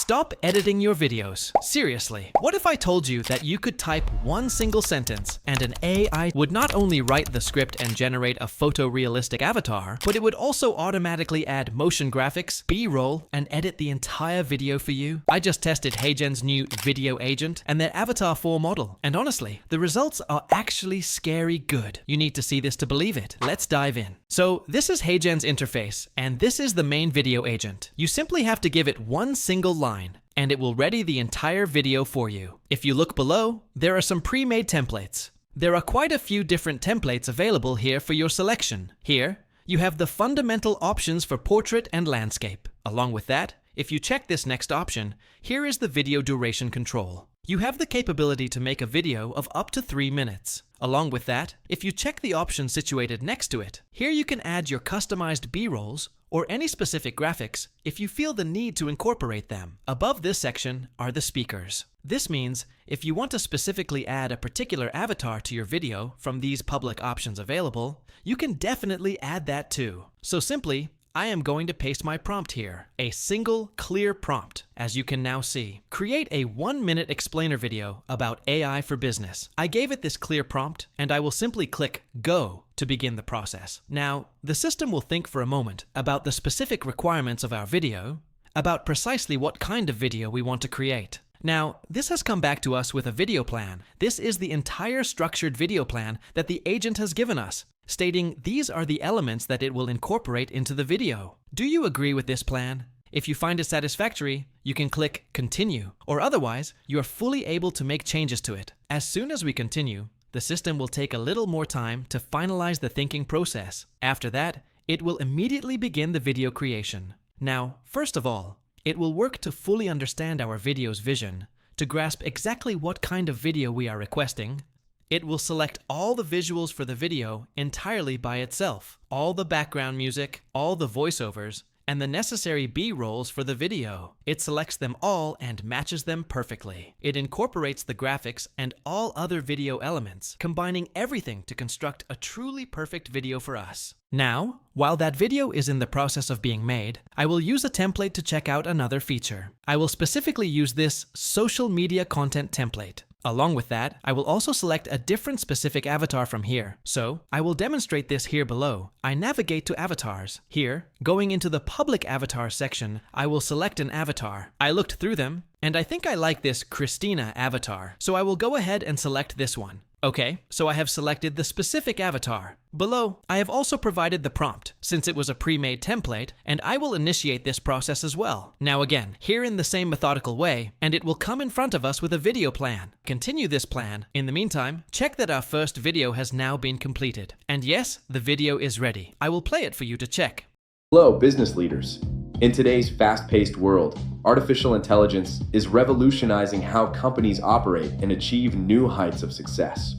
Stop editing your videos. Seriously, what if I told you that you could type one single sentence and an AI would not only write the script and generate a photorealistic avatar, but it would also automatically add motion graphics, B-roll, and edit the entire video for you? I just tested HeyGen's new video agent and their Avatar 4 model, and honestly, the results are actually scary good. You need to see this to believe it. Let's dive in. So this is HeyGen's interface, and this is the main video agent. You simply have to give it one single line, and it will ready the entire video for you. If you look below, there are some pre-made templates. There are quite a few different templates available here for your selection. Here, you have the fundamental options for portrait and landscape. Along with that, if you check this next option, here is the video duration control. You have the capability to make a video of up to 3 minutes. Along with that, if you check the option situated next to it, here you can add your customized B-rolls or any specific graphics if you feel the need to incorporate them. Above this section are the speakers. This means if you want to specifically add a particular avatar to your video from these public options available, you can definitely add that too. So simply, I am going to paste my prompt here, a single clear prompt, as you can now see. Create a 1-minute explainer video about AI for business. I gave it this clear prompt, and I will simply click Go to begin the process. Now, the system will think for a moment about the specific requirements of our video, about precisely what kind of video we want to create. Now, this has come back to us with a video plan. This is the entire structured video plan that the agent has given us, stating these are the elements that it will incorporate into the video. Do you agree with this plan? If you find it satisfactory, you can click Continue, or otherwise, you are fully able to make changes to it. As soon as we continue, the system will take a little more time to finalize the thinking process. After that, it will immediately begin the video creation. Now, first of all, it will work to fully understand our video's vision, to grasp exactly what kind of video we are requesting. It will select all the visuals for the video entirely by itself, all the background music, all the voiceovers, and the necessary B-rolls for the video. It selects them all and matches them perfectly. It incorporates the graphics and all other video elements, combining everything to construct a truly perfect video for us. Now, while that video is in the process of being made, I will use a template to check out another feature. I will specifically use this social media content template. Along with that, I will also select a different specific avatar from here. So, I will demonstrate this here below. I navigate to avatars. Here, going into the public avatar section, I will select an avatar. I looked through them, and I think I like this Christina avatar, so I will go ahead and select this one. Okay, so I have selected the specific avatar. Below, I have also provided the prompt, since it was a pre-made template, and I will initiate this process as well. Now again, here in the same methodical way, and it will come in front of us with a video plan. Continue this plan. In the meantime, check that our first video has now been completed. And yes, the video is ready. I will play it for you to check. Hello, business leaders. In today's fast-paced world, artificial intelligence is revolutionizing how companies operate and achieve new heights of success.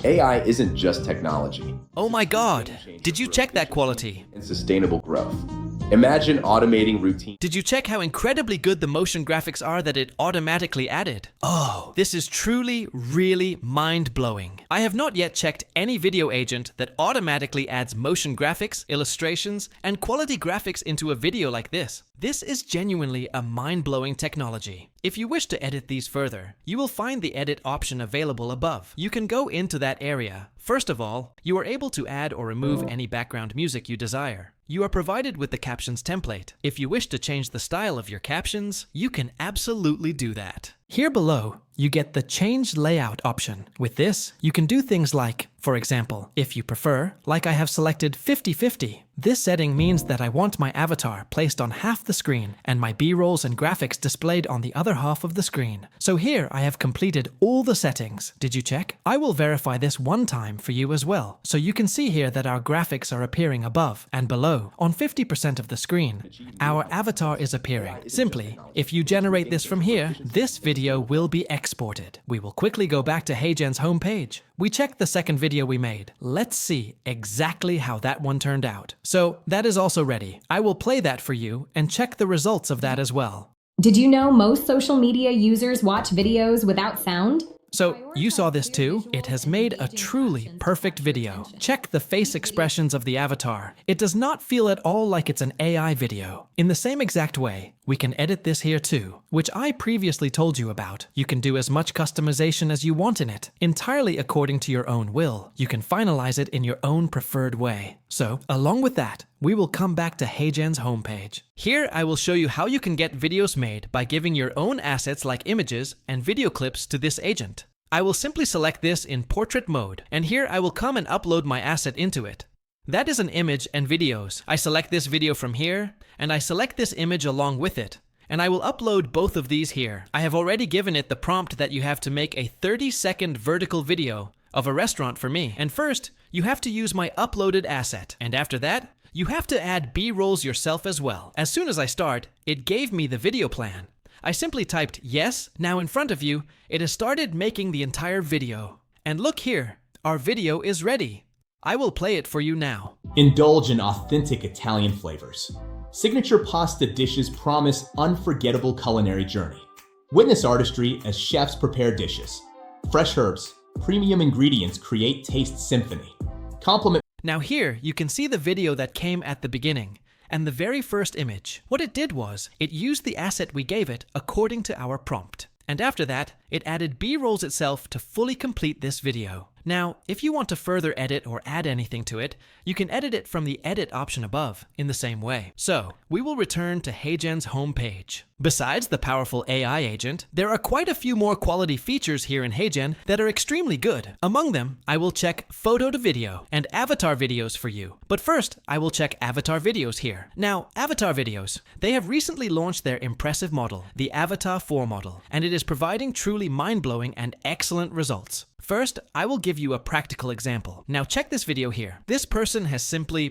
AI isn't just technology. Oh my God! Did you check that quality? And sustainable growth. Imagine automating routine. Did you check how incredibly good the motion graphics are that it automatically added? Oh, this is truly, really mind-blowing. I have not yet checked any video agent that automatically adds motion graphics, illustrations, and quality graphics into a video like this. This is genuinely a mind-blowing technology. If you wish to edit these further, you will find the edit option available above. You can go into that area. First of all, you are able to add or remove any background music you desire. You are provided with the captions template. If you wish to change the style of your captions, you can absolutely do that. Here below, you get the Change Layout option. With this, you can do things like, for example, if you prefer, like I have selected 50-50. This setting means that I want my avatar placed on half the screen and my B-rolls and graphics displayed on the other half of the screen. So here I have completed all the settings. Did you check? I will verify this one time for you as well. So you can see here that our graphics are appearing above and below. On 50% of the screen, our avatar is appearing. Simply, if you generate this from here, this video will be exported. We will quickly go back to HeyGen's homepage. We checked the second video we made. Let's see exactly how that one turned out. So that is also ready. I will play that for you and check the results of that as well. Did you know most social media users watch videos without sound? So you saw this too? It has made a truly perfect video. Check the face expressions of the avatar. It does not feel at all like it's an AI video. In the same exact way, We can edit this here too, which I previously told you about. You can do as much customization as you want in it, entirely according to your own will. You can finalize it in your own preferred way. So, along with that, we will come back to HeyGen's homepage. Here, I will show you how you can get videos made by giving your own assets like images and video clips to this agent. I will simply select this in portrait mode, and here I will come and upload my asset into it. That is an image and videos. I select this video from here, and I select this image along with it, and I will upload both of these here. I have already given it the prompt that you have to make a 30-second vertical video of a restaurant for me. And first, you have to use my uploaded asset, and after that, you have to add B-rolls yourself as well. As soon as I start, it gave me the video plan. I simply typed yes. Now in front of you, it has started making the entire video. And look here, our video is ready. I will play it for you now. Indulge in authentic Italian flavors. Signature pasta dishes promise unforgettable culinary journey. Witness artistry as chefs prepare dishes. Fresh herbs, premium ingredients create taste symphony. Compliment. Now here, you can see the video that came at the beginning, and the very first image. What it did was, it used the asset we gave it according to our prompt. And after that, it added B-rolls itself to fully complete this video. Now, if you want to further edit or add anything to it, you can edit it from the edit option above in the same way. So, we will return to HeyGen's homepage. Besides the powerful AI agent, there are quite a few more quality features here in HeyGen that are extremely good. Among them, I will check photo to video and avatar videos for you. But first, I will check avatar videos here. Now, avatar videos, they have recently launched their impressive model, the Avatar 4 model, and it is providing truly mind-blowing and excellent results. First, I will give you a practical example. Now check this video here. This person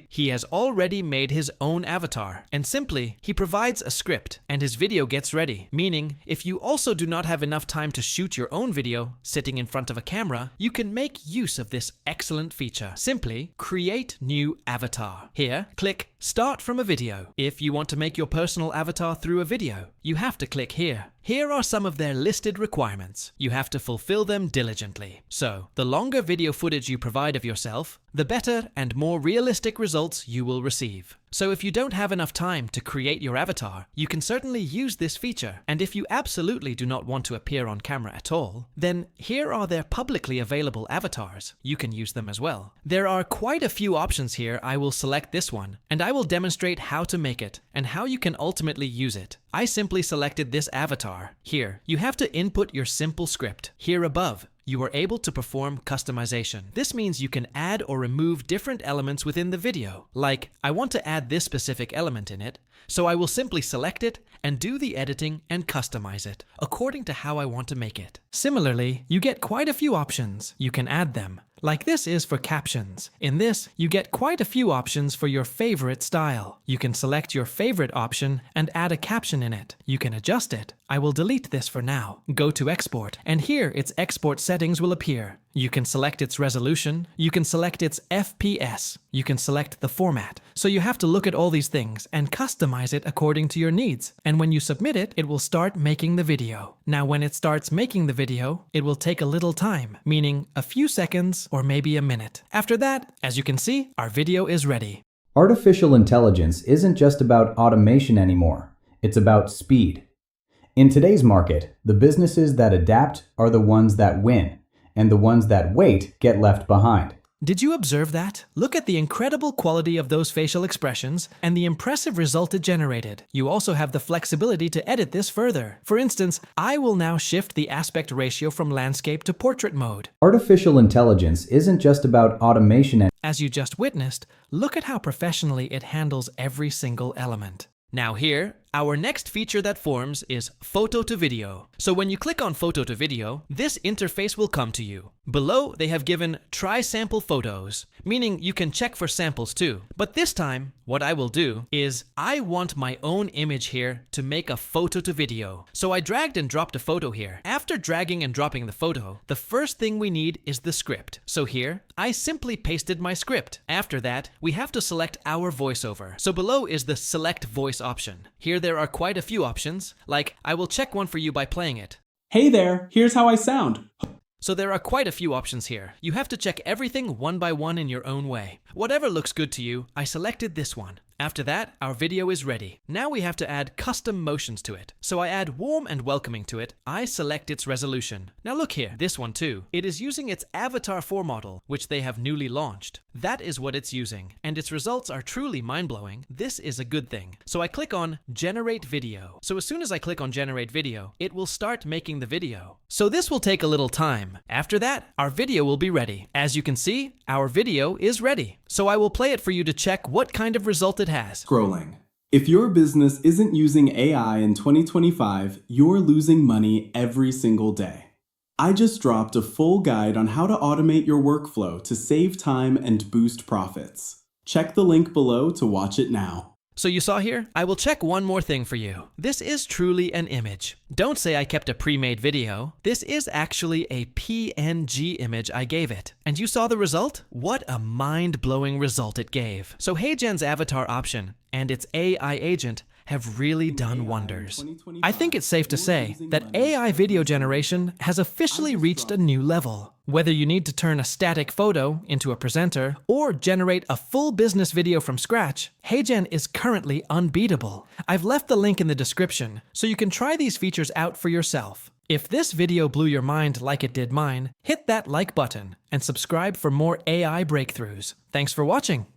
he has already made his own avatar, and simply, he provides a script, and his video gets ready. Meaning, if you also do not have enough time to shoot your own video, sitting in front of a camera, you can make use of this excellent feature. Simply, create new avatar. Here, click Start from a video. If you want to make your personal avatar through a video, you have to click here. Here are some of their listed requirements. You have to fulfill them diligently. So, the longer video footage you provide of yourself, the better and more realistic results you will receive. So if you don't have enough time to create your avatar, you can certainly use this feature. And if you absolutely do not want to appear on camera at all, then here are their publicly available avatars. You can use them as well. There are quite a few options here. I will select this one, and I will demonstrate how to make it and how you can ultimately use it. I simply selected this avatar. Here, you have to input your simple script. Here above, you are able to perform customization. This means you can add or remove different elements within the video. Like, I want to add this specific element in it, so I will simply select it and do the editing and customize it according to how I want to make it. Similarly, you get quite a few options. You can add them. Like this is for captions. In this, you get quite a few options for your favorite style. You can select your favorite option and add a caption in it. You can adjust it. I will delete this for now. Go to export, and here its export settings will appear. You can select its resolution. You can select its FPS. You can select the format. So you have to look at all these things and customize it according to your needs. And when you submit it, it will start making the video. Now, when it starts making the video, it will take a little time, meaning a few seconds or maybe a minute. After that, as you can see, our video is ready. Artificial intelligence isn't just about automation anymore. It's about speed. In today's market, the businesses that adapt are the ones that win, and the ones that wait get left behind. Did you observe that? Look at the incredible quality of those facial expressions and the impressive result it generated. You also have the flexibility to edit this further. For instance, I will now shift the aspect ratio from landscape to portrait mode. Artificial intelligence isn't just about automation. As you just witnessed, look at how professionally it handles every single element. Now here, our next feature that forms is photo to video. So when you click on photo to video, this interface will come to you. Below, they have given try sample photos, meaning you can check for samples too. But this time, what I will do is I want my own image here to make a photo to video. So I dragged and dropped a photo here. After dragging and dropping the photo, the first thing we need is the script. So here, I simply pasted my script. After that, we have to select our voiceover. So below is the select voice option. Here there are quite a few options, like I will check one for you by playing it. Hey there, here's how I sound. So there are quite a few options here. You have to check everything one by one in your own way. Whatever looks good to you, I selected this one. After that, our video is ready. Now we have to add custom motions to it. So I add warm and welcoming to it. I select its resolution. Now look here, this one too. It is using its Avatar 4 model, which they have newly launched. That is what it's using, and its results are truly mind-blowing. This is a good thing. So I click on Generate Video. So as soon as I click on Generate Video, it will start making the video. So this will take a little time. After that, our video will be ready. As you can see, our video is ready. So I will play it for you to check what kind of result it has. Scrolling. If your business isn't using AI in 2025, you're losing money every single day. I just dropped a full guide on how to automate your workflow to save time and boost profits. Check the link below to watch it now. So you saw here? I will check one more thing for you. This is truly an image. Don't say I kept a pre-made video. This is actually a PNG image I gave it. And you saw the result? What a mind-blowing result it gave. So HeyGen's avatar option and its AI agent have really done wonders. I think it's safe to say that AI video generation has officially reached a new level. Whether you need to turn a static photo into a presenter or generate a full business video from scratch, HeyGen is currently unbeatable. I've left the link in the description so you can try these features out for yourself. If this video blew your mind like it did mine, hit that like button and subscribe for more AI breakthroughs. Thanks for watching.